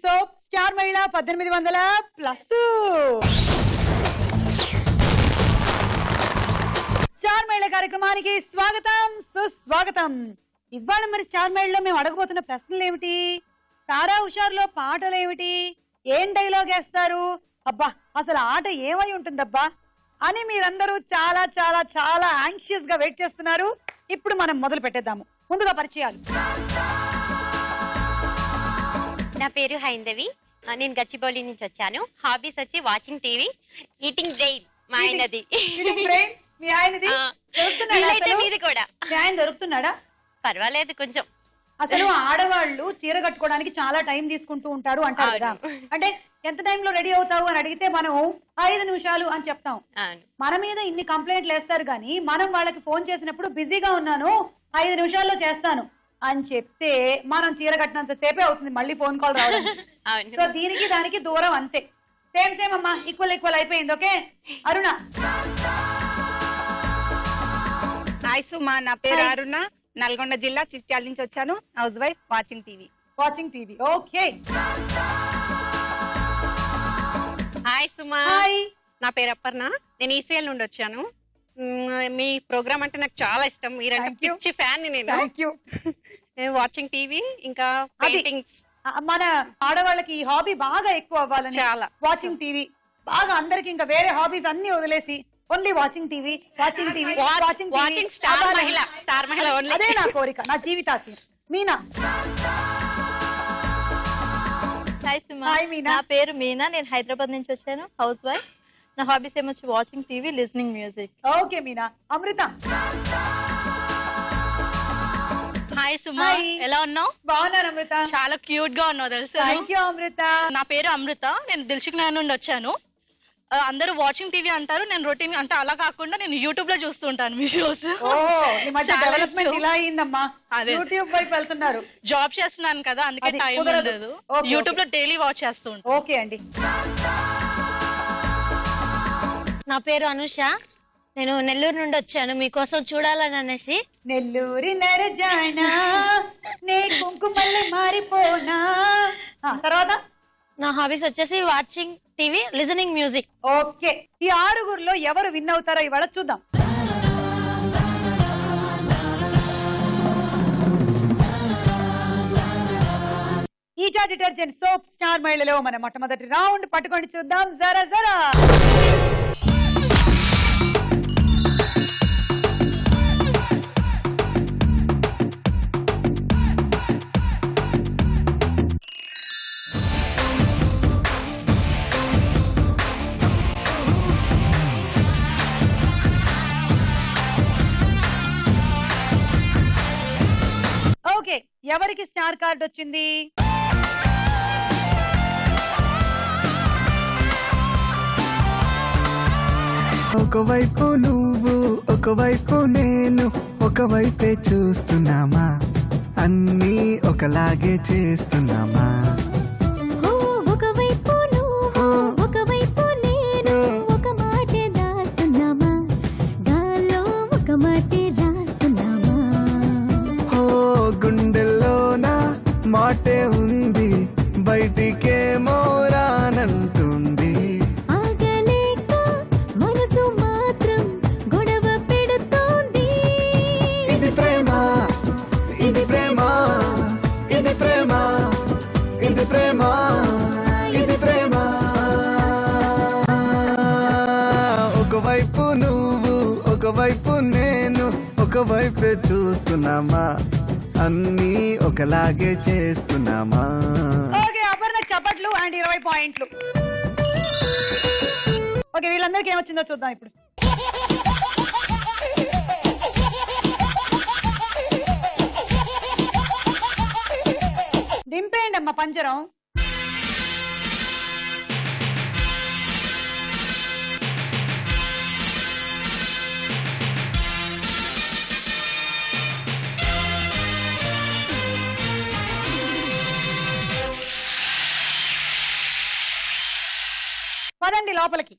Soap Star మహిళ 1800+. Star మహిళ కార్యక్రమానికి స్వాగతం సుస్వాగతం. ఇవాళ మరి స్టార్ మహిళలో మేము అడగబోతున్న ప్రశ్నలు ఏమిటి, తారా హుషారులో పాటలు ఏమిటి, ఏం డైలాగ్ వేస్తారు, అబ్బా అసలు ఆట ఏమై ఉంటుందబ్బా అని మీరందరూ చాలా చాలా చాలా యాంగ్షియస్ గా వెయిట్ చేస్తున్నారు. ఇప్పుడు మనం మొదలు పెట్టేద్దాము. ముందుగా పరిచయాలు. నా పేరు హైందవి, నేను గచ్చిబౌలి నుంచి వచ్చాను. హాబీస్ వచ్చి వాచింగ్ టీవీ, ఈటింగ్ బ్రెయిన్. మా ఆయనది. మీ ఆయనది మీది కూడా. మీ ఆయన దొరుకుతున్నాడా? పర్వాలేదు కొంచెం. అసలు ఆడవాళ్ళు చీర కట్టుకోవడానికి చాలా టైం తీసుకుంటూ ఉంటారు అంటారు కదా. అంటే ఎంత టైంలో రెడీ అవుతావు అని అడిగితే మనం 5 నిమిషాలు అని చెప్తాం. మన మీద ఇన్ని కంప్లైంట్లు వేస్తారు కానీ మనం వాళ్ళకి ఫోన్ చేసినప్పుడు బిజీగా ఉన్నాను 5 నిమిషాల్లో చేస్తాను అని చెప్తే మనం చీర కట్టినంత సేపే అవుతుంది మళ్ళీ ఫోన్ కాల్ రావడం. సో దీనికి దానికి దూరం అంతే. సేమ్ సేమ్ అమ్మా, ఈక్వల్ అయిపోయింది. ఓకే అరుణ. హాయ్ సుమా, నా పేరు అరుణ, నల్గొండ జిల్లా చిట్యాల నుంచి వచ్చాను. Housewife, watching TV. Okay. Hi Suma, నా పేరు అపర్ణ, నేను ఈసీఎల్ నుండి వచ్చాను. మీ ప్రోగ్రామ్ అంటే నాకు చాలా ఇష్టం, మీరంటే పిచ్చి ఫ్యాన్ నేను వాచింగ్ టీవీ ఇంకా పెయింటింగ్స్. మన ఆడవాళ్ళకి ఈ హాబీ బాగా ఎక్కువ అవ్వాలని చాలా వాచింగ్ టీవీ బాగా అందరికి ఇంకా వేరే హాబీస్ అన్ని వదిలేసి ఓన్లీ వాచింగ్ టీవీ. స్టార్ మహిళ అదే నా కోరిక, నా జీవితాశయం. మీనా. హాయ్ సుమా, నా పేరు మీనా, నేను హైదరాబాద్ నుంచి వచ్చాను. Housewife. నా హాబీస్ ఏమొచ్చి watching TV, listening music. Okay Meena. Amrita. Hi Suma, ఎలా ఉన్నావు? బాగున్నాను అమృత. చాలా క్యూట్ గా ఉన్నావు తెలుసా. Thank you Amrita. నా పేరు అమృత, నేను దిల్సుఖ్ నగర్ నుండి వచ్చాను. అందరూ వాచింగ్ టీవీ అంటారు, నేను రొటీన్ అంటే అలా కాకుండా నేను యూట్యూబ్ లో చూస్తూ ఉంటాను మీ షోస్. ఇలా అయిందమ్మా, యూట్యూబ్ వైపు వెళ్తున్నారు. జాబ్ చేస్తున్నాను కదా, అందుకే టైం ఉండదు. యూట్యూబ్ లో డైలీ వాచ్ చేస్తూ ఉంటాను. ఓకే అండి. నా పేరు అనుష, నేను నెల్లూరు నుండి వచ్చాను మీకోసం చూడాలని అనేసి. నెల్లూరి నరజానా నే కుంకుమల్లె మారిపోనా. తర్వాత నా హాబీస్ వచ్చేసి watching TV, listening music. Okay, ఈ 6గురిలో ఎవరు విన్ అవుతారో ఇవాళ చూద్దాం. ఈటా డిటర్జెంట్ సోప్ స్టార్ మహిళలో మన మొట్టమొదటి రౌండ్ పట్టుకొని చూద్దాం. జరా జరా. ఓకే, ఎవరికి స్టార్ కార్డ్ వచ్చింది? ఒకవైపు నువ్వు ఒకవైపు నేను ఒకవైపే చూస్తున్నామా, అన్నీ ఒకలాగే చేస్తున్నామా. ఒకవైపు నువ్వు ఒకవైపు నేను ఒక మాటే దాస్తున్నామా, గాల్లో ఒక మాటే రాస్తున్నామా. గుండెల్లోన మాటే ఉంది, బయటికేమో రానంటుంది. ఆగలేక మనసు మాత్రం గొడవ పెడుతోంది. ఇది ప్రేమ, ఇది ప్రేమ, ఇది ప్రేమ, ఇది ప్రేమ, ఇది ప్రేమ. ఒకవైపు నువ్వు ఒకవైపు నేను ఒకవైపే చూస్తున్నామా, అన్నీ ఒకలాగే చేస్తున్నామా. ఓకే, అపర్ణ చప్పట్లు అండ్ 20 పాయింట్లు. ఓకే, వీళ్ళందరికీ ఏమొచ్చిందో చూద్దాం ఇప్పుడు. దింపేయండి అమ్మ పంజరం. పదండి లోపలికి.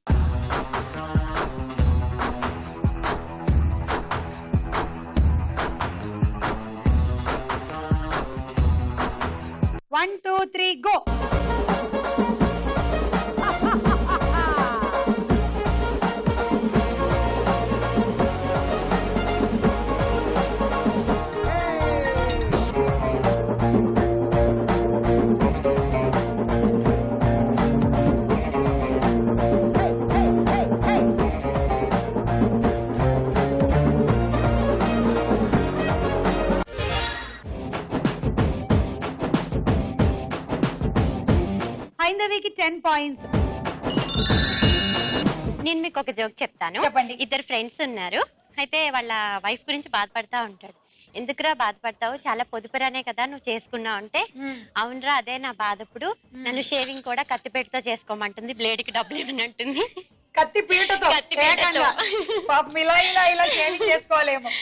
One, two, three, go. points. నేను మీకు ఒక జోక్ చెప్తాను. చెప్పండి. ఇద్దరు ఫ్రెండ్స్ ఉన్నారు. అయితే వాళ్ళ వైఫ్ గురించి బాధపడతా ఉంటాడు. ఎందుకురా బాధపడతావు, చాలా పొదుపురానే కదా నువ్వు చేసుకున్నావు అంటే, అవునరా అదే నా బాధప్పుడు, నన్ను షేవింగ్ కూడా కత్తిపేటతో చేసుకోమంటుంది, బ్లేడ్ కి డబ్బులు ఇవ్వనంటుంది. కత్తి పీటతో పాపం ఇలా షేవింగ్ చేసుకోవాలేమో.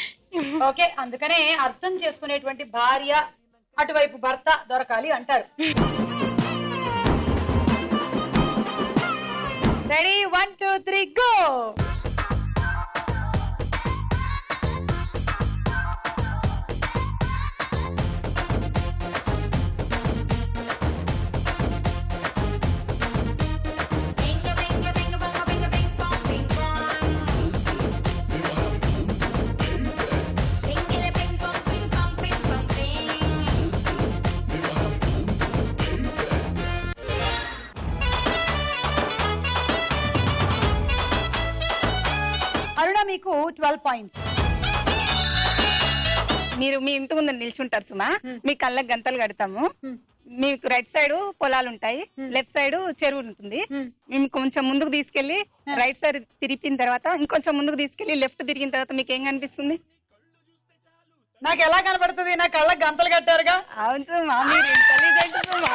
ఓకే, అందుకనే అర్థం చేసుకునేటువంటి భార్య అటువైపు భర్త దొరకాలి అంటారు. Ready 1 2 3 go. అరుణ మీకు 12 పాయింట్స్. మీరు మీ ఇంటి ముందు నిల్చుంటారు సుమా, మీ కళ్ళకి గంతలు కడతాము. మీకు రైట్ సైడ్ పొలాలు ఉంటాయి, లెఫ్ట్ సైడ్ చెరువు ఉంటుంది. మేము కొంచెం ముందుకు తీసుకెళ్లి రైట్ సైడ్ తిరిగిన తర్వాత ఇంకొంచెం ముందుకు తీసుకెళ్లి లెఫ్ట్ తిరిగిన తర్వాత మీకు ఏం కనిపిస్తుంది? నాకు ఎలా కనబడుతుంది? నా కళ్ళకి గంతలు కట్టారుగా. అవును సుమా, మీరు ఇంటెలిజెంట్ సుమా.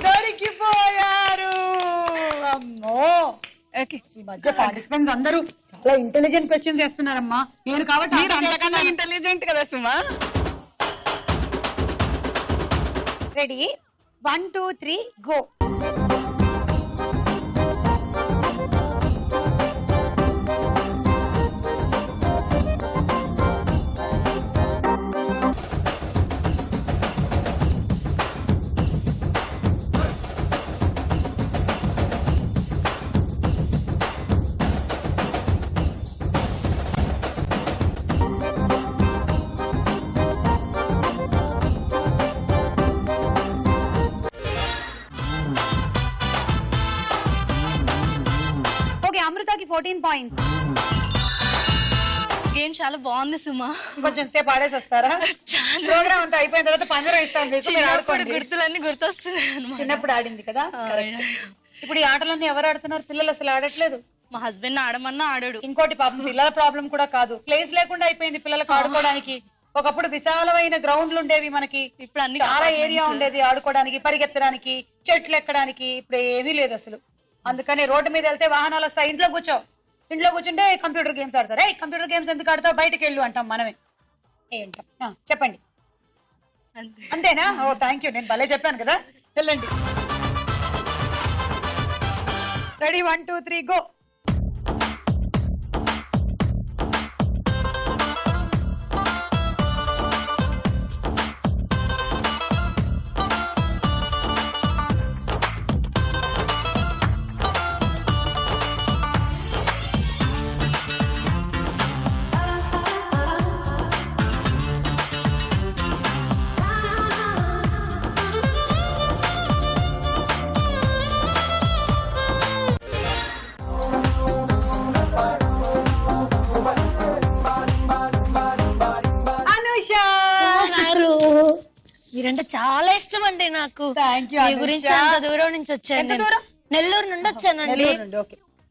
దొరికిపోయారు. అమ్మో, ఈ మధ్య పార్టిసిపెంట్స్ అందరూ చాలా ఇంటెలిజెంట్ క్వశ్చన్స్ చేస్తున్నారమ్మా. నేను కాబట్టి అంతకన్నా ఇంటెలిజెంట్ కదా సుమా. Ready 1 2 3 go. అమృతకి 14 పాయింట్స్. గేమ్ చాలా బాగుంది సుమా. కొంచెం సేపు ఆడేసి వస్తారా? ప్రోగ్రామ్ అంతా అయిపోయిన తర్వాత పంజరం ఇస్తాను. గుర్తులన్నీ గుర్తొస్తున్నాయి. చిన్నప్పుడు ఆడింది కదా. ఇప్పుడు ఈ ఆటలన్నీ ఎవరు ఆడుతున్నారు? పిల్లలు అసలు ఆడట్లేదు. మా హస్బెండ్ ఆడమన్నా ఆడాడు. ఇంకోటి పాపం పిల్లల ప్రాబ్లం కూడా కాదు, ప్లేస్ లేకుండా అయిపోయింది పిల్లలకు ఆడుకోవడానికి. ఒకప్పుడు విశాలమైన గ్రౌండ్లు ఉండేవి మనకి, ఇప్పుడు అన్ని చాలా ఏరియా ఉండేది ఆడుకోవడానికి, పరిగెత్తడానికి, చెట్లు ఎక్కడానికి. ఇప్పుడు ఏమీ లేదు అసలు. అందుకని రోడ్డు మీద వెళ్తే వాహనాలు వస్తాయి, ఇంట్లో కూర్చుంటే కంప్యూటర్ గేమ్స్ ఆడతారు. కంప్యూటర్ గేమ్స్ ఎందుకు ఆడతావు, బయటకు వెళ్ళు అంటాం మనమే. ఏంటాం చెప్పండి, అంతేనా? ఓ థ్యాంక్ యూ, నేను భలే చెప్పాను కదా. వెళ్ళండి. Ready 1 2 3 go. మీరంటే చాలా ఇష్టం అండి నాకు. మీ గురించి అంత దూరం నుంచి వచ్చాను, నెల్లూరు నుండి వచ్చానండి.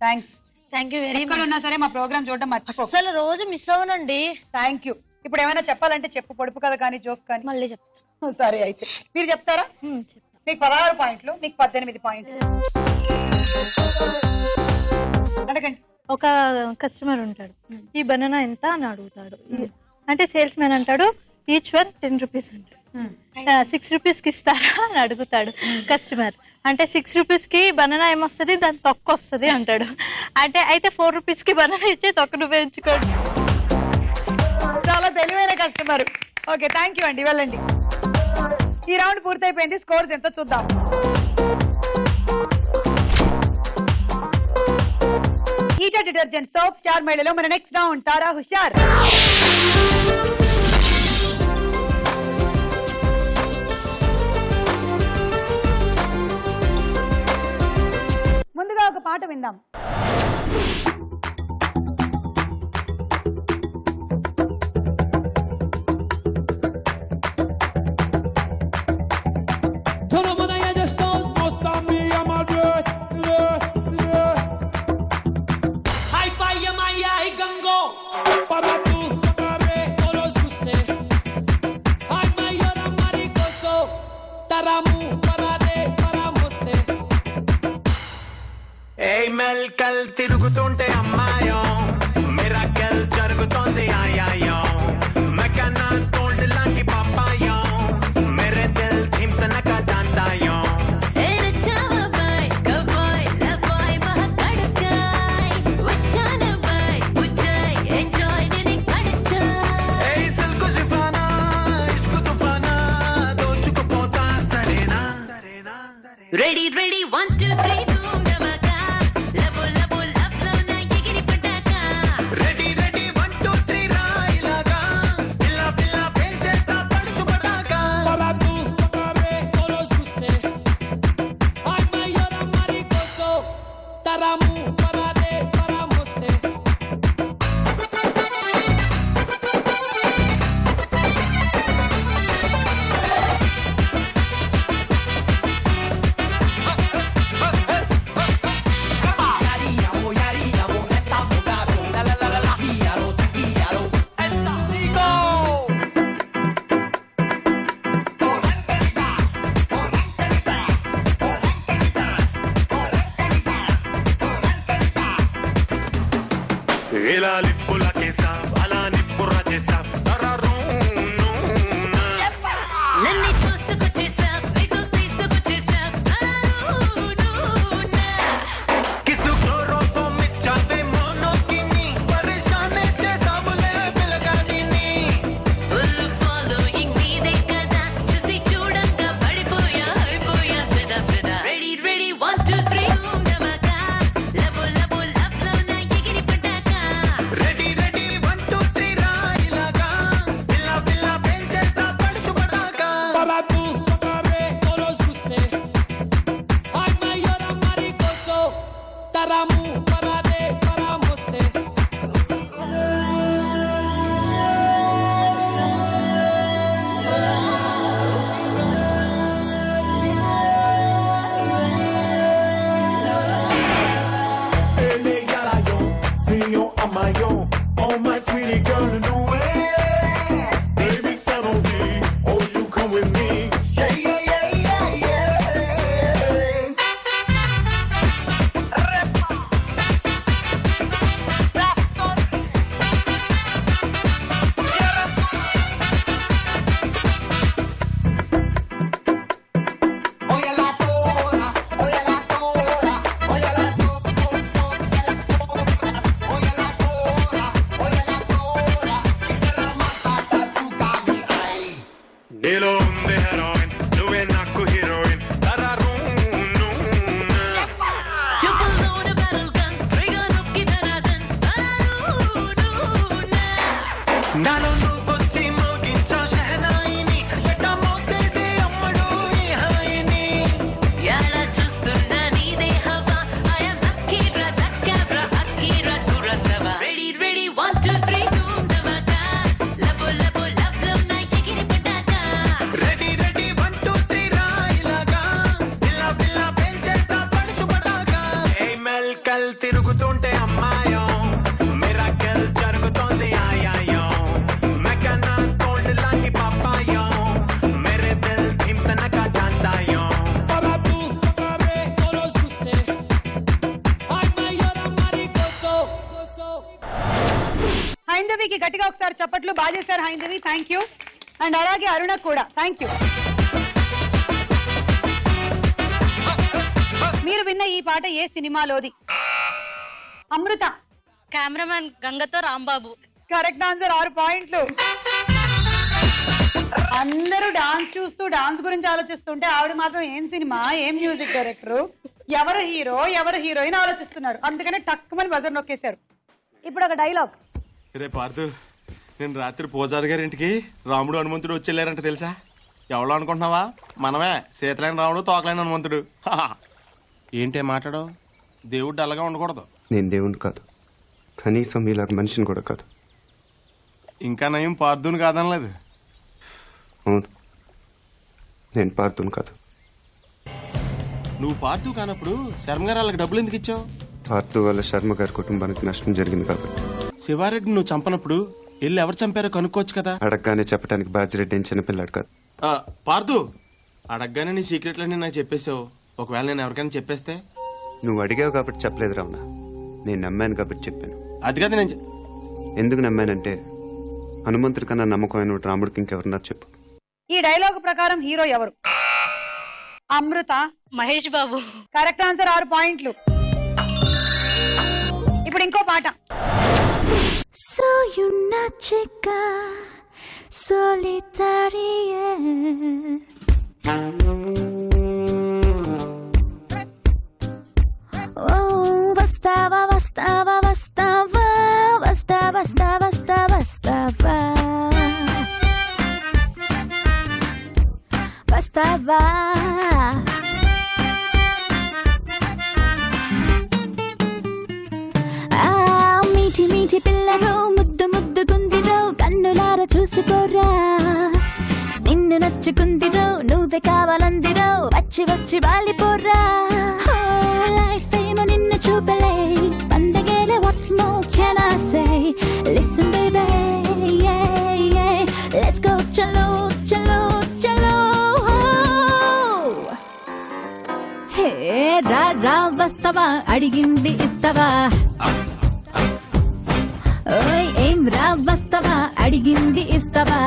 Thank you very much. ఉన్నా సరే మా ప్రోగ్రామ్ చూడడం మర్చిపో. అసలు రోజు మిస్ అవునండి. Thank you. ఇప్పుడు ఏమైనా చెప్పాలంటే చెప్పు, పొడుపు కథ కానీ జోక్ కానీ. మళ్ళీ చెప్తా. సరే అయితే మీరు చెప్తారా? మీకు 16 పాయింట్లు, మీకు 18 పాయింట్లు. అడగండి. ఒక కస్టమర్ ఉంటాడు, ఈ బనానా ఎంత అని అడుగుతాడు. అంటే సేల్స్ మ్యాన్ అంటాడు ఈచ్ వన్ 10 రూపీస్ అంటాడు. 6 రూపీస్ కి ఇస్తారా అని అడుగుతాడు కస్టమర్. అంటే 6 రూపీస్ కి బనానా ఏమొస్తుంది, దాని తొక్క వస్తుంది అంటాడు. అంటే అయితే 4 రూపీస్ కి బనానా ఇచ్చి తొక్క నువ్వే ఎంచుకోండి. చాలా తెలివైన కస్టమర్. ఓకే థ్యాంక్ యూ అండి, వెళ్ళండి. ఈ రౌండ్ పూర్తయిపోయింది. స్కోర్స్ ఎంత చూద్దాం. ఈటా డిటర్జెంట్ సోప్ స్టార్ మహిళలో మన నెక్స్ట్ రౌండ్ తారా హుషార్. ముందుగా ఒక పాట విందాం. Todo el mundo ya está, మెల్కల్ తిరుగుతుంటే అమ్మాయో మిరాకల్ జరుగుతోంది ఆయాయో మెకానాస్ గోల్డ్ లాంటి పాపాయో మేరే దిల్ థీమ్ తనక డాన్స్ ఆయో Ready, ready, 1, 2, 3, boom, dhamaka. Labo, labo, love, love, na yegiri pataka. Ready, ready, 1, 2, 3, railaga. Pilla, pilla, penchesta, padchu pataka. Para tú, tocaré, todos guste. Ay, mayor amaricoso. Taramu, para de, para moste. ఇలా లిప్పుల కేసా అలా నిప్పుర చేసా నన్ను చూసుకొచ్చేసా నీతో తీసుకొచ్చేసా కిసు chloroform ఇచ్చావే మోనోకిని పరేషానే చేసావులే పిల్లగాడిని full following నీదే కదా చూసి చూడంగా పడిపోయా అయిపోయా ఫిదా ఫిదా రెడీ రెడీ 1 2 3 బూమ్ ధమాకా లబో లబో లవ్ లవ్ నా ఎగిరి పటాకా రెడీ రెడీ 1 2 3 రాయిలాగా పిల్ల పిల్ల పెంచేస్తా పడుచు పడాకా Para tú, tocaré, todos guste. Ay, mayor amaricoso. Taramu, para de, para moste. ele yala yo see you on my yo oh my sweetie girl no way baby Sanofi oh you come with me yeah yeah yeah yeah yeah Oye la tora, oye la tora, oye la oye la tora, oye la tora, y te la mata tu cami ay. నీలో ఉంది heroine నువ్వే నాకు heroine చూపుల్లోన barrel gun trigger నొక్కి ధనాదన్ నాలో నువ్వొచ్చి మోగించా షహనాయిని ఎట్టా మోసేదే అమ్మడు ఈ హాయిని యాడ చూస్తున్నా నీదే హవా ఐ యామ్ అక్కీరా దక్కాబ్రా Akira Kurosawa ready ready 1 2 3 boom ధమాకా లబో లబో లవ్ లవ్ నా ఎగిరి పటాకా రెడీ రెడీ 1 2 3 రాయిలాగా పిల్ల పిల్ల పెంచేస్తా పడుచు పడాకా ఏ మెల్కల్ తిరుగుతుంటే అమ్మాయో మిరాకల్ జరుగుతోంది ఆయాయో మెకానాస్ గోల్డ్ లాంటి పాపాయో మేరే దిల్ థీమ్ తనక డాన్స్ ఆయో Para tú, tocaré, todos guste. Ay, mayor amaricoso. హైందవికి గట్టిగా ఒకసారి చప్పట్లు బాగా చేశారు హైందవి థ్యాంక్ యూ అండ్ అలాగే అరుణ కూడా థ్యాంక్ యూ మీరు విన్న ఈ పాట ఏ సినిమాలోది అమృత కెమెరామెన్ గంగతో రాంబాబు కరెక్ట్ ఆన్సర్ 6 పాయింట్లు అందరూ డాన్స్ చూస్తూ డాన్స్ గురించి ఆలోచిస్తుంటే ఆవిడ మాత్రం ఏం సినిమా ఏం మ్యూజిక్ డైరెక్టర్ ఎవరు హీరో ఎవరు హీరోయిన్ ఆలోచిస్తున్నారు అందుకనే టక్కుమని బజర్ నొక్కేశారు ఇప్పుడు ఒక డైలాగ్ రే పార్థు నేను రాత్రి పూజారి గారి ఇంటికి రాముడు హనుమంతుడు వచ్చి తెలుసా ఎవరో అనుకుంటున్నావా మనమే సీతలైన రాముడు తోకలైన హనుమంతుడు ఏంటే మాట్లాడవు దేవుడు అలాగా ఉండకూడదు నేను దేవుని కాదు కనీసం ఇలాగ మనిషిని కూడా కాదు ఇంకా నయం పార్థుని కాదనలేదు అవును నేను పార్థుని కాదు నువ్వు పార్థు కానప్పుడు శర్మ గారు వాళ్ళకి డబ్బులు ఎందుకు ఇచ్చావు పార్థు వల్ల శర్మ గారి కుటుంబానికి నష్టం జరిగింది కాబట్టి శివారెడ్డి నువ్వు చంపనప్పుడు వెళ్ళి ఎవరు చంపారో కనుక్కోవచ్చు కదా అడగగానే చెప్పడానికి బాజిరెడ్డి ఏం చిన్నపిల్లాడు కాదు పార్థు అడగగానే నీ సీక్రెట్లన్నీ నాకు చెప్పేసావు ఒకవేళ నేను ఎవరికైనా చెప్పేస్తే నువ్వు అడిగావు కాబట్టి చెప్పలేదు రావణ. నేను నమ్మాను కాబట్టి చెప్పాను. అది కదా నేను ఎందుకు నమ్మానంటే హనుమంతుడి కన్నా నమ్మకమైన రాముడికి ఇంకెవరున్నారు చెప్పు. ఈ డైలాగ్ ప్రకారం హీరో ఎవరు? అమృత, మహేష్ బాబు. కరెక్ట్ ఆన్సర్, 6 పాయింట్లు. ఇప్పుడు ఇంకో పాట. Soy una chica solitaria. Oh, bastaba, bastaba, bastaba, bastaba, bastaba, bastaba, bastaba. Bastaba. మీటి మీటి పిల్లరో ముద్దు ముద్దు గుందిరో కన్నులార చూసుకోరా. నిన్ను నచ్చుకుందిరో నువ్వే కావాలందిరో వచ్చి వచ్చి వాలిపోరా. లైఫ్ ఏమో నిన్ను చూపలే పండగేలే. what more can I say? Listen baby, yeah, yeah. Let's go chalo chalo chalo. Hey రా రా వస్తావా అడిగింది ఇస్తావా. ఓయ్ ఏం రా వస్తావా అడిగింది ఇస్తావా.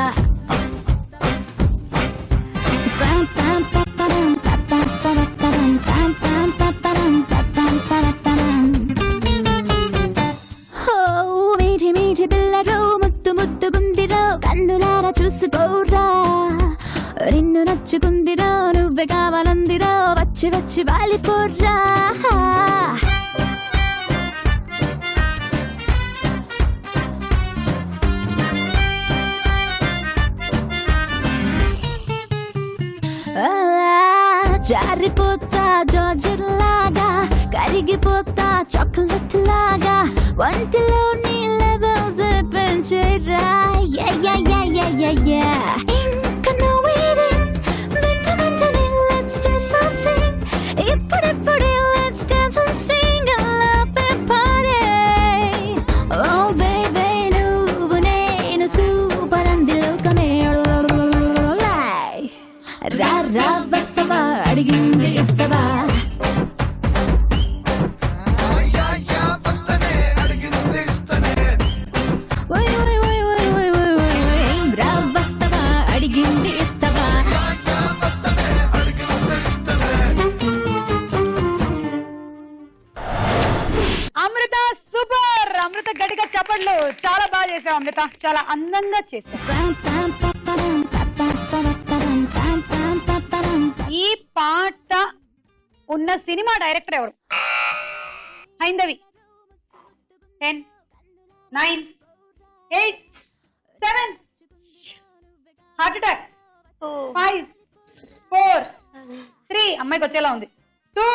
మీటి మీటి పిల్లరో ముద్దు ముద్దు గుందిరో కన్నులారా చూసుకోరా. నిన్ను నచ్చుకుందిరో నువ్వే కావాలందిరో వచ్చి వచ్చి వాలిపోర్రా. జారిపోతా జార్జిలాగా కరిగిపోతా చాక్లెట్ లాగా వంటిలో నీ లెవెల్స్ పెంచేరా. ఇంకా no waiting వెంట వెంటనే let's do something. ఇప్పుడిప్పుడే let's dance and sing a love party. Oh baby నువ్వు నేను సూపర్ అందులోకమే. రా రా వస్తావా అడిగింది ఇస్తావా. రా వస్తావా అడిగింది ఇస్తావా. అమృత సూపర్. అమృత గట్టిగా చప్పట్లు. చాలా బాగా చేసావు అమృత, చాలా అందంగా చేసావు. ఈ పాట ఉన్న సినిమా డైరెక్టర్ ఎవరు? హైందవి. 10 9 8 7 హార్ట్ అటాక్ 5 4 3 అమ్మాయికి వచ్చేలా ఉంది 2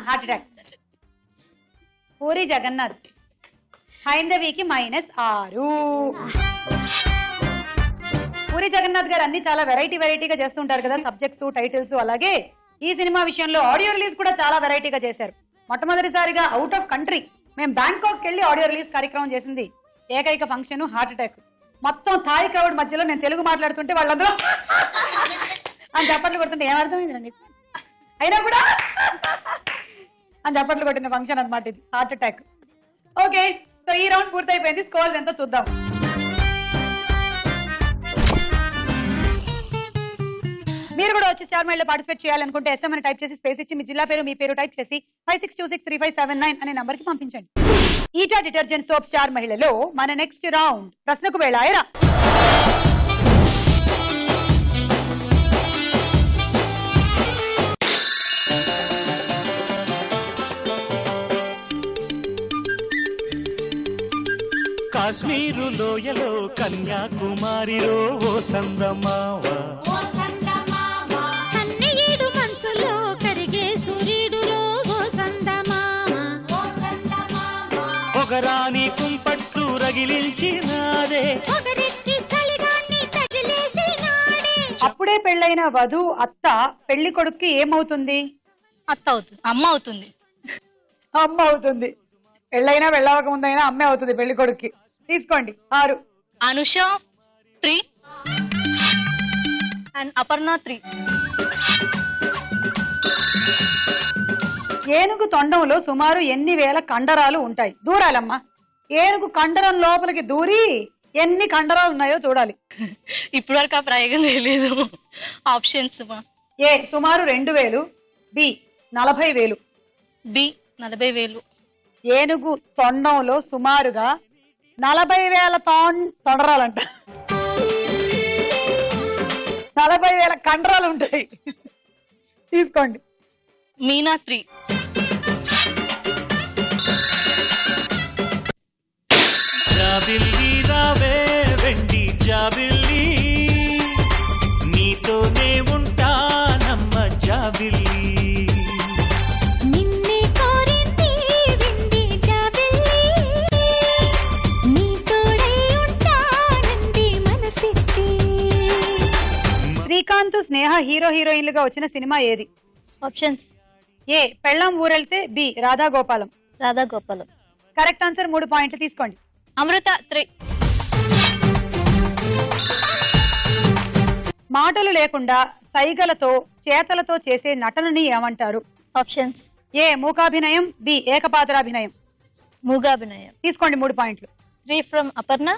హార్ట్ అటాక్. పూరి జగన్నాథ్. హైందవికి -6. పూరి జగన్నాథ్ గారు అన్ని చాలా వెరైటీగా చేస్తుంటారు కదా, సబ్జెక్ట్స్ టైటిల్స్. అలాగే ఈ సినిమా విషయంలో ఆడియో రిలీజ్ కూడా చాలా వెరైటీగా చేశారు. మొట్టమొదటిసారిగా అవుట్ ఆఫ్ కంట్రీ మేము బ్యాంకాక్ వెళ్ళి ఆడియో రిలీజ్ కార్యక్రమం చేసింది. ఏకైక ఫంక్షన్ హార్ట్ అటాక్. మొత్తం థాయ్ క్రౌడ్ మధ్యలో నేను తెలుగు మాట్లాడుతుంటే వాళ్ళందరూ అని చప్పట్లు కొడుతుంటే ఏమర్థమైంది అయినా కూడా అని చప్పట్లు కొట్టిన ఫంక్షన్ అన్నమాట ఇది, హార్ట్ అటాక్. ఓకే, సో ఈ రౌండ్ పూర్తయిపోయింది. స్కోర్స్ ఎంతో చూద్దాం. మీరు కూడా వచ్చి స్టార్ మైల్ లో పార్టిసిపేట్ చేయాలనుకుంటే ఎస్ఎం అని టైప్ చేసి స్పేస్ ఇచ్చి మీ జిల్లా పేరు మీ పేరు టైప్ చేసి 56263579 అనే నంబర్ కి పంపించండి. ఈటా డిటర్జెంట్ సోప్ స్టార్ మహిళలో మన నెక్స్ట్ రౌండ్ ప్రశ్నకు వేళాయరా. కాశ్మీరు లోయలో కన్యాకుమారిలో ఓ సందమావ, కన్నయ్యేడు మంచులో కరిగే సూర్యుడులో ఓ సందమామ, పొగరాని కుంపట్లు రగిలించినాదే, పొగరెక్కి చలిగాన్ని తగిలేసినాడే. అప్పుడే పెళ్ళైన వధు అత్త పెళ్లి కొడుక్కి ఏమవుతుంది? అత్త అవుతుంది, అమ్మ అవుతుంది. అమ్మ అవుతుంది. పెళ్ళైనా వెళ్ళవక ముందైనా అమ్మే అవుతుంది పెళ్లి కొడుక్కి. తీసుకోండి 6. అనుష 3 అండ్ అపర్ణ 3. ఏనుగు తొండంలో సుమారు ఎన్ని వేల కండరాలు ఉంటాయి? దూరాలమ్మా. ఏనుగు కండరం లోపలికి దూరి ఎన్ని కండరాలు ఉన్నాయో చూడాలి. ఇప్పటి వరకు ఆ ప్రయోగం తెలియదు. ఆప్షన్స్ ఏ సుమారు 2000, బి 40,000. బి 40,000. ఏనుగు తొండంలో సుమారుగా 40,000 తొండరాలంట. 40,000 కండరాలు ఉంటాయి. తీసుకోండి. మీనా 3. జాబిల్లి రావే వెండి జాబిల్లి, నీతోనే ఉంటానమ్మ జాబిల్లి. నిన్నే కోరింది వెండి జాబిల్లి, నీ తోడై ఉంటానంది మనసిచ్చి. శ్రీకాంత్, స్నేహ హీరో హీరోయిన్లుగా వచ్చిన సినిమా ఏది? Options. A Pellam Oorelithe, B Radhagopalam. Radhagopalam. Correct answer. 3 పాయింట్లు తీసుకోండి. అమృత 3. మాటలు లేకుండా సైగలతో చేతలతో చేసే నటనని ఏమంటారు? ఆప్షన్స్. ఏ మూకాభినయం, బి ఏకపాత్రాభినయం. మూగాభినయం. తీసుకోండి. 3 పాయింట్లు. 3 ఫ్రమ్ అపర్ణ.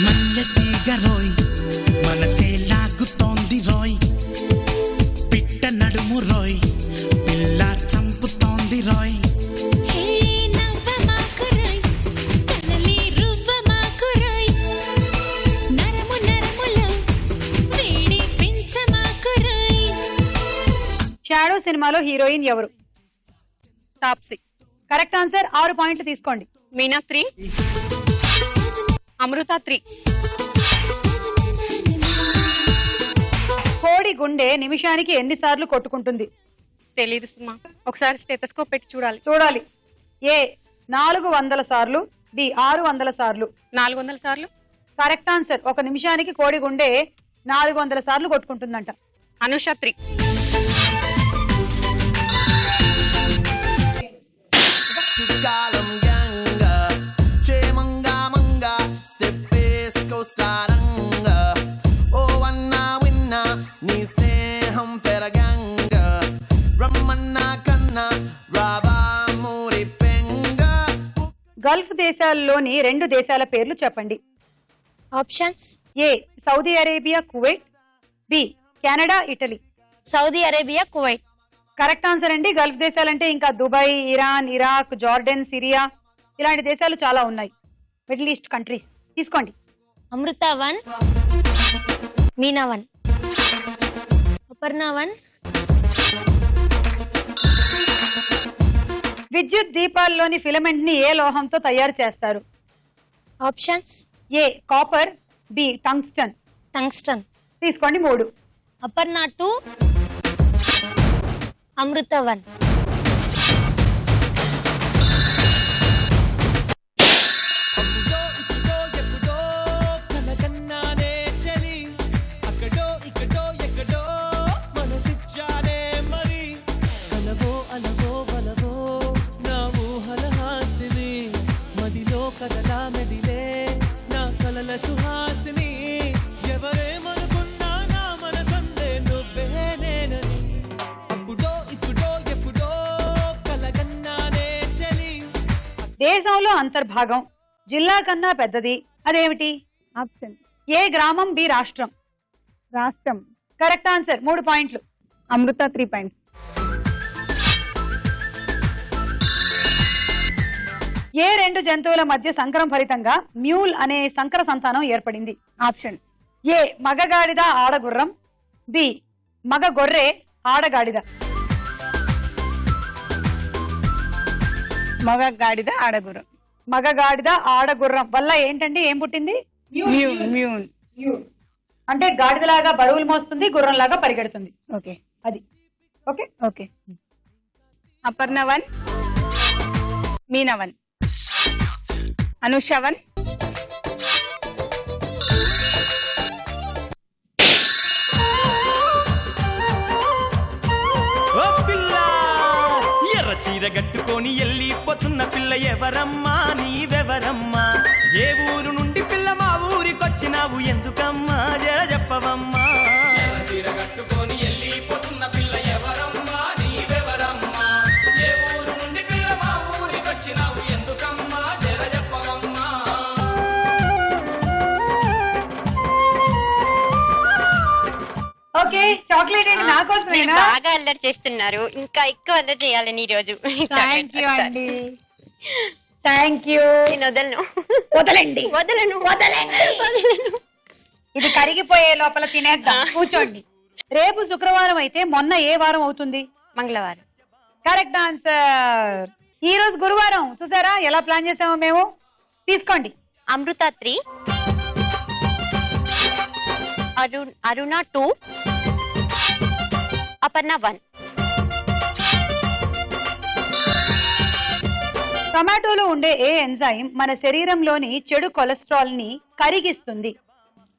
మల్లెతీగ రోయ్ మనసే లాగుతోంది రోయ్, పిట్ట నడుము రోయ్ పిల్ల చంపుతోంది రోయ్. హే నవ్వ మాకురాయ్ కదలి రువ్వ మాకురాయ్, నరము నరములో వేడి పెంచ మాకురాయ్. షాడో సినిమాలో హీరోయిన్ ఎవరు? తాప్సీ. Correct answer. 6 పాయింట్లు తీసుకోండి. మీనా 3. అమృత 3. కోడి గుండె నిమిషానికి ఎన్నిసార్లు కొట్టుకుంటుంది? తెలీదు సుమా, ఒకసారి స్టెథోస్కోప్ పెట్టి చూడాలి. ఏ 400 సార్లు, బి 600 సార్లు. 400 సార్లు. Correct answer. ఒక నిమిషానికి కోడి గుండె 400 సార్లు కొట్టుకుంటుందంట. అనుష 3. చుట్టాలం గంగ చేమంగా మంగ స్టెప్పేస్కో సారంగా, ఓ వన్నా విన్నా నీ స్నేహం పెరగంగ, రమ్మన్నా కన్నా రాబా మూరి పెంగ. గల్ఫ్ దేశాల్లోని 2 దేశాల పేర్లు చెప్పండి. Options. A Saudi, Kuwait. B Canada, Italy. Saudi, Kuwait. Correct answer అండి. గల్ఫ్ దేశాలంటే ఇంకా Dubai, Iran, Iraq, Jordan, Syria ఇలాంటి దేశాలు చాలా ఉన్నాయి. Middle east countries. తీసుకోండి. అమృత 1, మీనా 1, అపర్ణ 1. విద్యుత్ దీపాల్లోని ఫిలమెంట్ ని ఏ లోహంతో తయారు చేస్తారు? ఆప్షన్స్. ఏ కాపర్, బి టంగ్స్టన్. టంగ్స్టన్. తీసుకోండి. 3. అపర్ణ 2, అమృత 1. కనకన్నానే చలి అక్కడో ఇక్కడో ఎక్కడో మనసిచ్చానే మరి, కలవో అలవో వలవో నా ఊహల హాసిని, మదిలో కదలా మెదిలే నా కలల సుహాసిని, ఎవరేమనుకున్నా నా మనసందే నువ్వే నేనని, అప్పుడో ఇప్పుడో ఎప్పుడో కలగన్నానే చలి. దేశంలో అంతర్భాగం జిల్లా కన్నా పెద్దది అదేమిటి? ఆప్షన్. ఏ గ్రామం, బి రాష్ట్రం. రాష్ట్రం. Correct answer. 3 పాయింట్లు. అమృత 3 పాయింట్స్. ఏ 2 జంతువుల మధ్య సంకరం ఫలితంగా మ్యూల్ అనే సంకర సంతానం ఏర్పడింది? ఆప్షన్. ఏ మగగాడిద ఆడగుర్రం, బి మగ గొర్రె ఆడగాడిద. మగ గాడిద ఆడగుర్రం. మగగాడిద ఆడగుర్రం వల్ల ఏంటంటే ఏం పుట్టింది? మ్యూన్. అంటే గాడిదలాగా బరువులు మోస్తుంది, గుర్రంలాగా పరిగెడుతుంది. ఓకే. అది ఓకే. ఓకే. అపర్ణ 1, మీనా 1, అనుష 1. ఓ పిల్ల ఎర్ర చీర గట్టుకొని వెళ్ళిపోతున్న పిల్ల ఎవరమ్మా నీవెవరమ్మా? ఏ ఊరు నుండి పిల్ల మా ఊరికొచ్చినావు ఎందుకమ్మా జర చెప్పవమ్మా? చాక్లెట్ ఏంటి నా కోసమేనా? బాగా అల్లరి చేస్తున్నారు, ఇంకా ఎక్కువ అల్లరి చేయాలని ఈ రోజు. థ్యాంక్ యూ అండి, థ్యాంక్ యూ. నేను వదలను. వదలండి. వదలను. ఇది కరిగిపోయే లోపల తినేద్దాం. కూర్చోండి. రేపు శుక్రవారం అయితే మొన్న ఏ వారం అవుతుంది? మంగళవారం. Correct answer. ఈ రోజు గురువారం. చూసారా ఎలా ప్లాన్ చేసామో మేము. తీసుకోండి. అమృత 3, అరుణ 2, అపర్ణ 1. టొమాటోలో ఉండే ఏ ఎంజైమ్ మన శరీరంలోని చెడు కొలెస్ట్రాల్ ని కరిగిస్తుంది?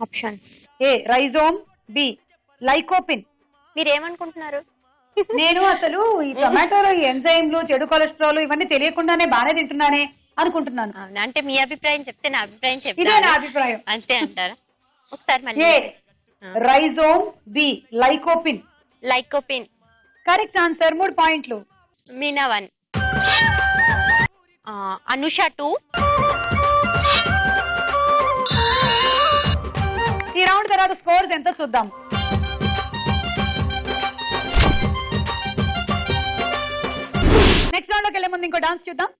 ఆప్షన్స్: ఏ రైజోమ్, బి లైకోపిన్. మీరేమనుకుంటున్నారు? నేను అసలు ఈ టొమాటోలో ఈ ఎంజైమ్లు, చెడు కొలెస్ట్రాల్ ఇవన్నీ తెలియకుండానే బానే తింటున్నానే అనుకుంటున్నాను. అంటే మీ అభిప్రాయం చెప్తే నా అభిప్రాయం ఇదే చెప్తాను. నా అభిప్రాయం. అంతే అంటారా? ఒకసారి మళ్ళీ. A rhizome, B lycopene. Lycopene correct answer. 3 పాయింట్లు. మీనా 1, అనుష 2. ఈ రౌండ్ తర్వాత స్కోర్స్ ఎంత చూద్దాం. నెక్స్ట్ రౌండ్ లోకి వెళ్ళే ముందు ఇంకో డాన్స్ చూద్దాం.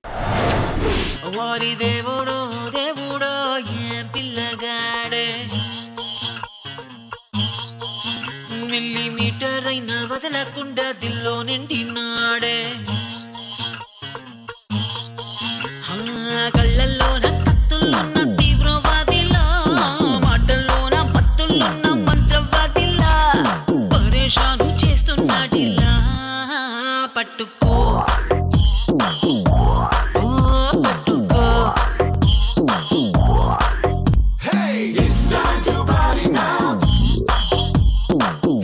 వారి దేవుడో దేవుడో ఏం పిల్లగాడే, మిల్లీమీటర్ అయినా వదలకుండా దిల్లో నిండినాడే, కళ్ళల్లోన కత్తులున్న తీవ్రవాదిలా, మాటల్లోన మత్తులున్న మంత్రవాదిలా, పరేషాను చేస్తున్నాడిలా. పట్టుకో పట్టుకో. Hey, it's time to party now.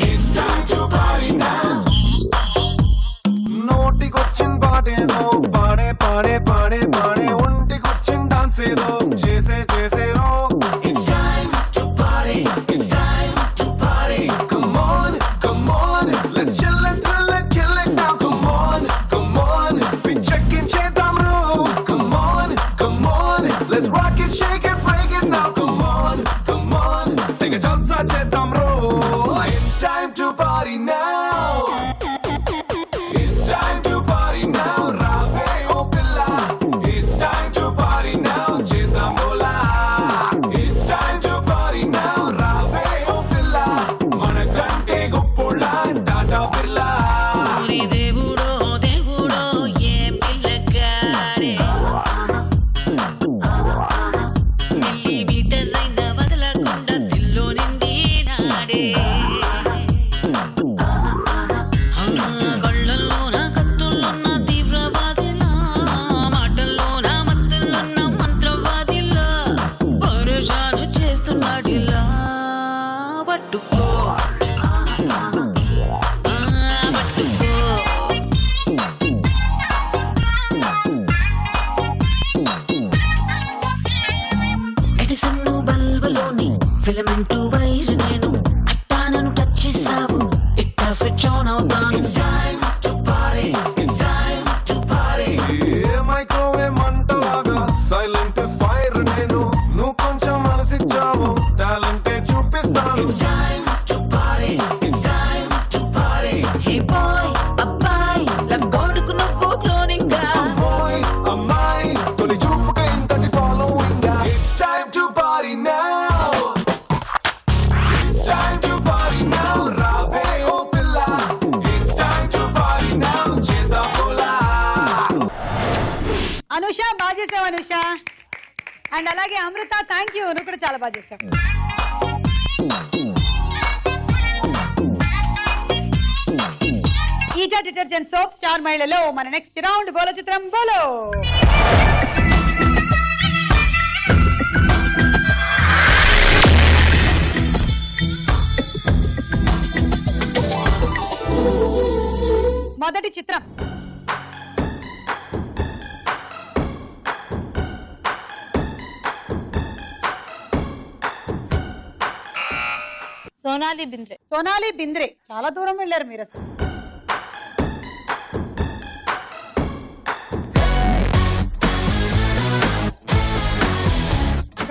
It's time to party now. నోటికొచ్చిన పాటేదో పాడే పాడే పాడే పాడే, ఒంటికొచ్చిన డాన్స్ ఏదో చేసే చేసేరో. It's time to party. It's time to party. Come on, come on. Let's chill and thrill and kill it now. Come on, come on. పిచ్చెక్కించేద్దాం రో. Come on, come on. Let's rock it, shake it, break it now. Come on, come on. తెగ జల్సా చేద్దాం రో. It's time to party now. It's time to party now. Rave oh pilla. It's time to party now. Cheddam bola. It's time to party now. Rave oh pilla. Manakante goppola Tata Birla. వారి దేవుడో దేవుడో ఏం పిల్లగాడే, millimetre అయినా వదలకుండా దిల్లో నిండినాడే, కళ్ళల్లోన కత్తులున్న తీవ్రవాదిలా, మాటల్లోన మత్తులున్న మంత్రవాదిలా, పరేషాను చేస్తున్నాడిలా. పట్టుకో పట్టుకో. Edison బల్బులోని filament wire నేను, అట్టానను touch చేసావు, ఇట్టా స్విచ్ ఆన్ అవుతాను. It's time to party. It's time to party. A microwave మంటలాగా సైలెంట్ ఫైర్ నేను, నువ్వు కొంచెం మనసిచ్చావు టాలెంటే చూపిస్తాను. It's time to party. It's time to party. Hey bye అబ్బాయి లవ్ గోడుకు నువ్వు క్లోనింగ్ గా, అమ్మాయి అమ్మాయి తొలి చూపుగా ఇంతటి following. It's time to party now. It's time to party now. Rave oh pilla. It's time to party now. Cheddam bola. Anusha బాగా చేసావు Anusha. And అలాగే అమృత థ్యాంక్ యూ, నువ్వు కూడా చాలా బాగా చేసావు. ఈటా డిటర్జెంట్ సోప్ స్టార్ మహిళలో మన నెక్స్ట్ రౌండ్ బోలో చిత్రం బోలో. మొదటి చిత్రం సోనాలి బింద్రే. సోనాలి బింద్రే. చాలా దూరం వెళ్ళారు మీరు అసలు.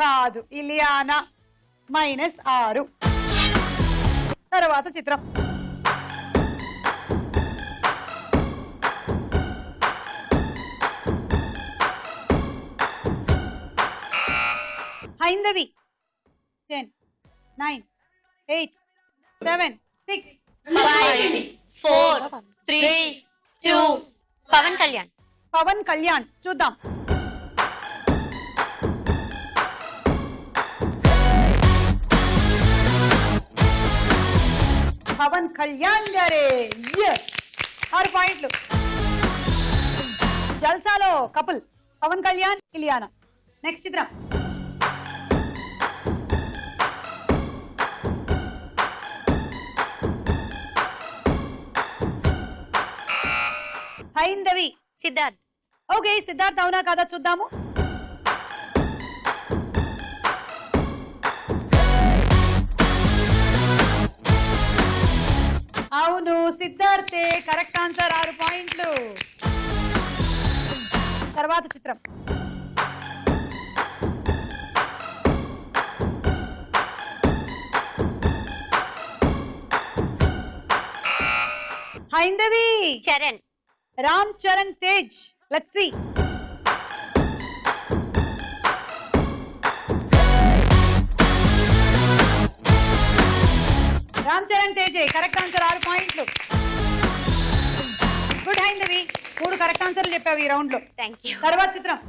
కాదు, ఇలియానా -6. తర్వాత చిత్రం హైందవి 10 9 8 7 6 5 4 3 2 పవన్ కళ్యాణ్. పవన్ కళ్యాణ్ చూద్దాం. పవన్ కళ్యాణ్ గారే 6 పాయింట్లు. జల్సాలో కపుల్ పవన్ కళ్యాణ్ ఇలియానా. నెక్స్ట్ చిత్రం. హైందవి సిద్ధార్థ్. ఓకే, సిద్ధార్థ్ అవునా కాదా చూద్దాము. అవును, సిద్ధార్థే కరెక్ట్ ఆన్సర్. 6 పాయింట్లు. తర్వాత చిత్రం. హైందవి చరణ్. రామ్ చరణ్ తేజ్. Let's see. రామ్ చరణ్ తేజే కరెక్ట్ ఆన్సర్. 6 పాయింట్లు. గుడ్ హైందవి, 3 కరెక్ట్ ఆన్సర్లు చెప్పావు ఈ రౌండ్ లో. Thank you. తర్వాత చిత్రం.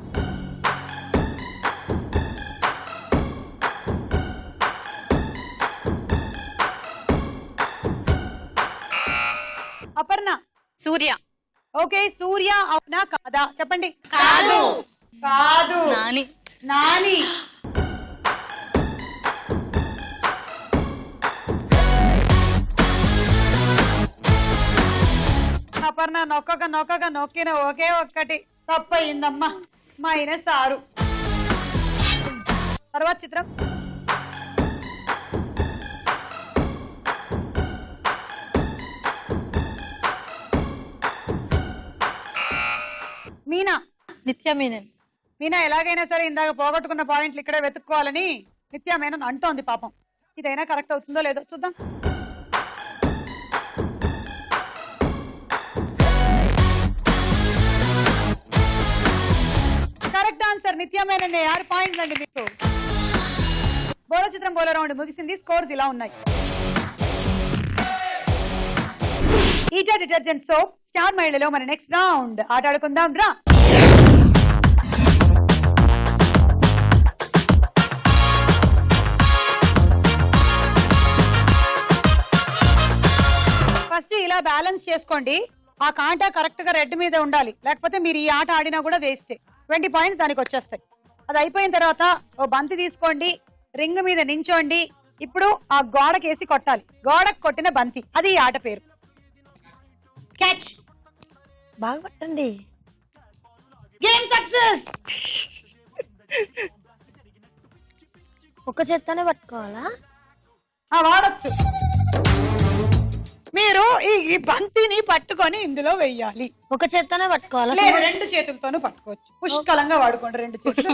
అపర్ణ. సూర్య. ఓకే, సూర్య అవునా కాదా చెప్పండి. కాదు. కాదు. నాని. నాని. అపర్ణ నొక్కిన ఒకే ఒక్కటి తప్పయిందమ్మా. -6. తర్వాత చిత్రం. మీనా. నిత్య మీనన్. మీనా ఎలాగైనా సరే ఇందాక పోగొట్టుకున్న పాయింట్లు ఇక్కడే వెతుక్కోవాలని నిత్య మీనన్ అంటోంది పాపం. ఇదైనా కరెక్ట్ అవుతుందో లేదో చూద్దాం. కరెక్ట్ ఆన్సర్ నిత్య మీనన్. 6 పాయింట్లు అండి మీకు. బోలో చిత్రం బోలో రౌండ్ ముగిసింది. స్కోర్స్ ఇలా ఉన్నాయి. ఈటా డిటర్జెంట్ సోప్ స్టార్ మహిళలో మన నెక్స్ట్ రౌండ్ ఆట ఆడుకుందాం రా. ఫస్ట్ ఇలా బ్యాలెన్స్ చేసుకోండి. ఆ కాంటా కరెక్ట్ గా రెడ్ మీద ఉండాలి, లేకపోతే మీరు ఈ ఆట ఆడినా కూడా వేస్టే. 20 పాయింట్స్ దానికి వచ్చేస్తాయి. అది అయిపోయిన తర్వాత ఓ బంతి తీసుకోండి, రింగ్ మీద నించోండి. ఇప్పుడు ఆ గోడకేసి కొట్టాలి. గోడకు కొట్టిన బంతి, అది ఈ ఆట పేరు. క్యాచ్. బాగా పట్టండి. Game success. ఒక చేత్తోనే పట్టుకోవాలా? వాడచ్చు. మీరు ఈ బంతిని పట్టుకొని ఇందులో వెయ్యాలి. ఒక చేత్తోనే పట్టుకోవాలా? 2 చేతులతోనూ పట్టుకోవచ్చు. పుష్కలంగా వాడుకోండి 2 చేతులు.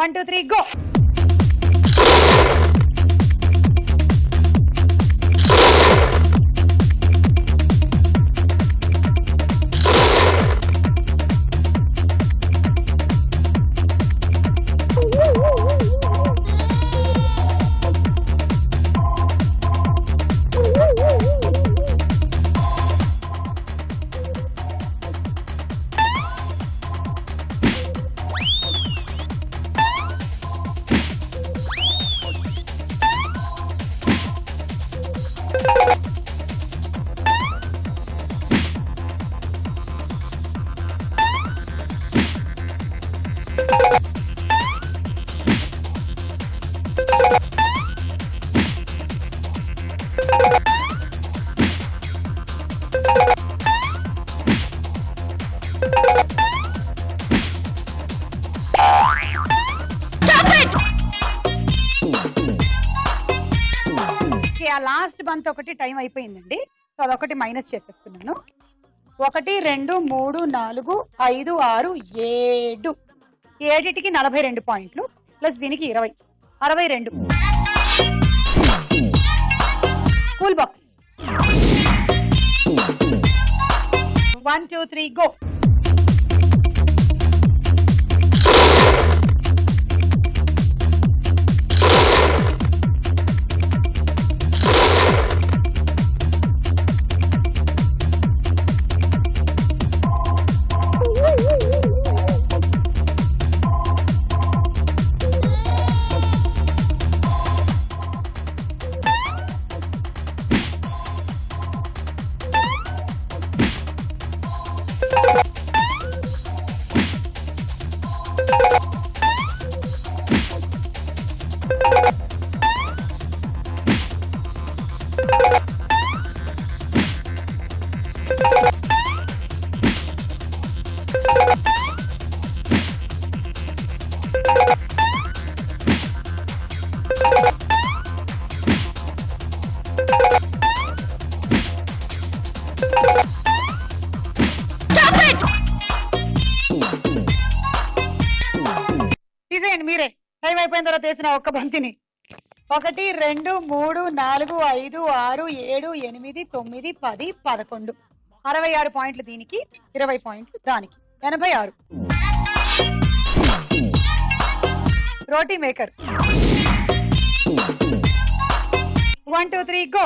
1 2 3 గో. లాస్ట్ బంత్ ఒకటి టైం అయిపోయిందండి. సో అదొకటి మైనస్ చేసేస్తున్నాను. 1 2 3 4 5 6 7 7టికి 42 పాయింట్లు ప్లస్ దీనికి 20 62. Cool box. 1 2 3 గో. తర్వాత వేసిన ఒక్క బంతిని. 1 2 3 4 5 6 7 8 9 10 11 66 పాయింట్లు దీనికి, 20 పాయింట్లు దానికి, 86. రోటీ మేకర్. 1 2 3 గో.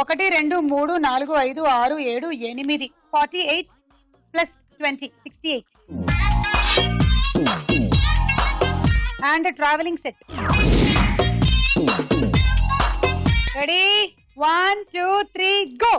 ఒకటి 2 3 4 5 6 7 8 48 plus 20 68 and travelling set. Ready 1 2 3 go.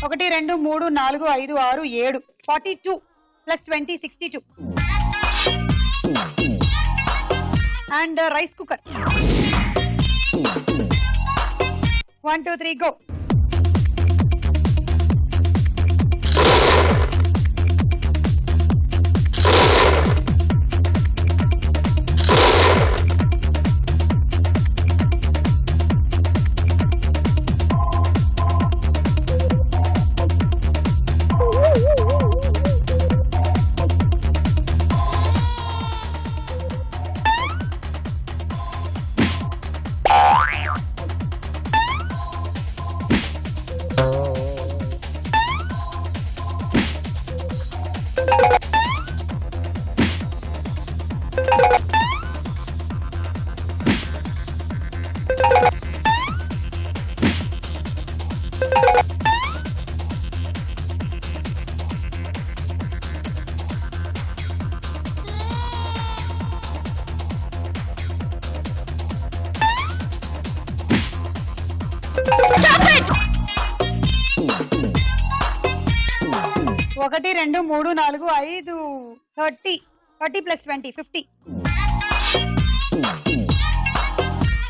ఒకటి 2 3 4 5 6 7 42 plus 20 62 and rice cooker. 1 2 3 go. ఒకటి 2 3 4 5 30 plus 20 50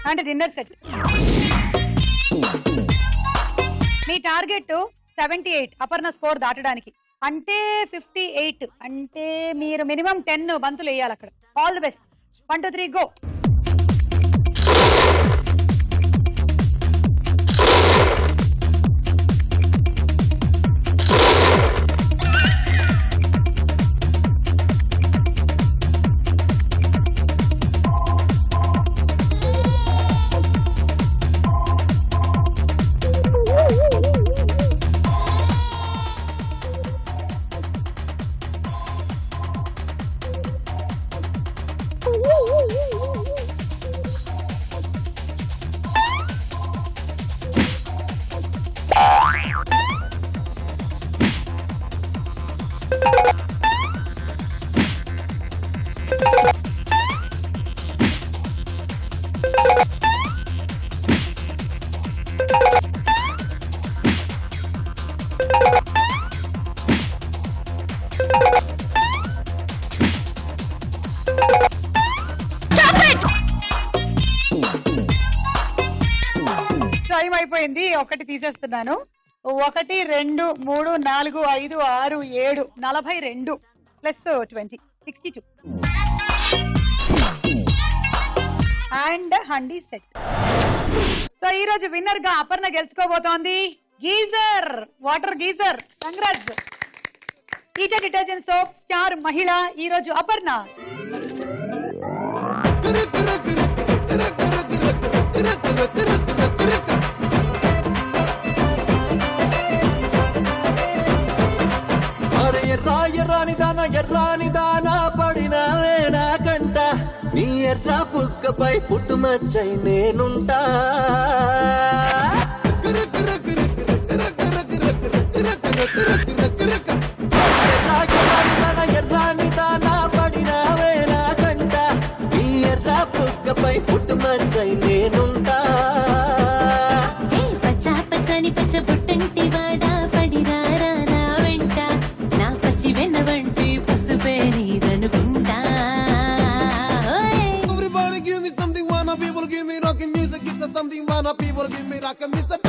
and dinner set. Me target 78, Aparna score దాటడానికి. అంటే 58, అంటే మీరు మినిమం 10 బంతులు వేయాలి అక్కడ. All the best. 1 2 3 గో. అయిపోయింది. ఒకటి తీసేస్తున్నాను. 1 2 3 4 5 6 7 42 ప్లస్ 20 62 అండ్ హండీ సెట్. సో ఈ రోజు విన్నర్ గా అపర్ణ గెలుచుకోబోతోంది గీజర్, వాటర్ గీజర్. కంగ్రాట్స్. ఈటా డిటర్జెంట్ సోప్ స్టార్ మహిళ ఈ రోజు అపర్ణ. ఎర్రాని దానా పడినావే నా కంట, నీ ఎర్ర బుగ్గపై పుట్టుమచ్చై నేనుంటా. ఎర్రాని దానా పడినావే నా కంట, నీ ఎర్ర బుగ్గపై పుట్టుమచ్చై నేనుంటా. పచ్చా పచ్చని పచ్చ బుట్టంటి వాడా పడిరారా నా వెంట, నా పచ్చి వెన్నవంటి పసుపే నీదనుకుంటా. Everybody give me something, wanna people give me rockin' music, it's something, wanna people give me rockin' music.